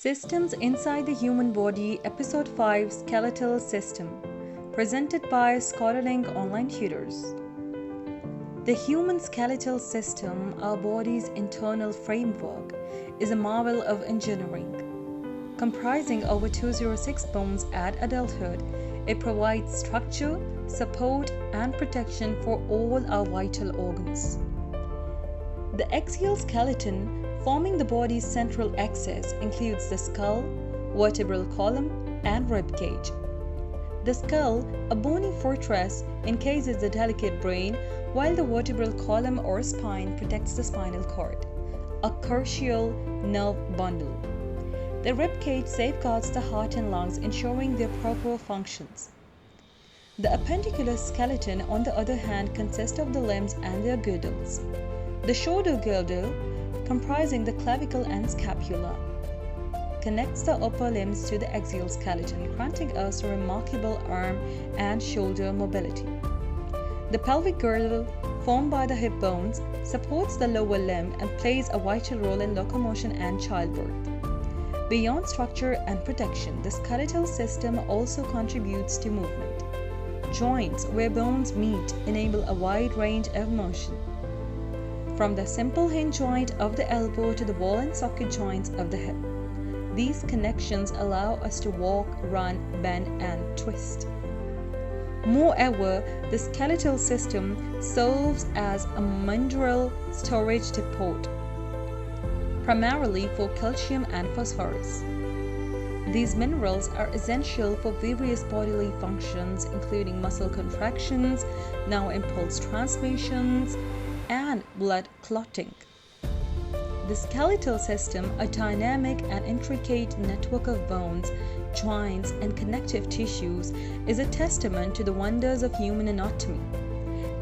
Systems Inside the Human Body, Episode 5, Skeletal System, presented by Skeletal Online Tutors. The human skeletal system, our body's internal framework, is a marvel of engineering. Comprising over 206 bones at adulthood, it provides structure, support, and protection for all our vital organs. The axial skeleton, forming the body's central axis, includes the skull, vertebral column, and rib cage. The skull, a bony fortress, encases the delicate brain, while the vertebral column or spine protects the spinal cord, a crucial nerve bundle. The rib cage safeguards the heart and lungs, ensuring their proper functions. The appendicular skeleton, on the other hand, consists of the limbs and their girdles. The shoulder girdle, comprising the clavicle and scapula, connects the upper limbs to the axial skeleton, granting us remarkable arm and shoulder mobility. The pelvic girdle, formed by the hip bones, supports the lower limb and plays a vital role in locomotion and childbirth. Beyond structure and protection, the skeletal system also contributes to movement. Joints, where bones meet, enable a wide range of motion. From the simple hinge joint of the elbow to the ball and socket joints of the hip. These connections allow us to walk, run, bend, and twist. Moreover, the skeletal system serves as a mineral storage depot, primarily for calcium and phosphorus. These minerals are essential for various bodily functions, including muscle contractions, nerve impulse transmissions, and blood clotting. The skeletal system, a dynamic and intricate network of bones, joints, and connective tissues, is a testament to the wonders of human anatomy.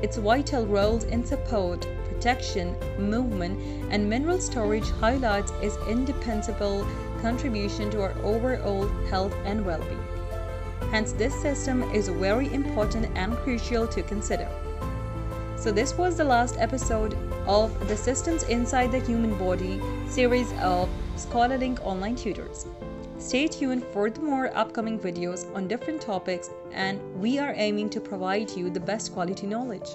Its vital roles in support, protection, movement, and mineral storage highlights its indispensable contribution to our overall health and well-being. Hence, this system is very important and crucial to consider. So this was the last episode of the Systems Inside the Human Body series of Skeletal Online Tutors. Stay tuned for the more upcoming videos on different topics, and we are aiming to provide you the best quality knowledge.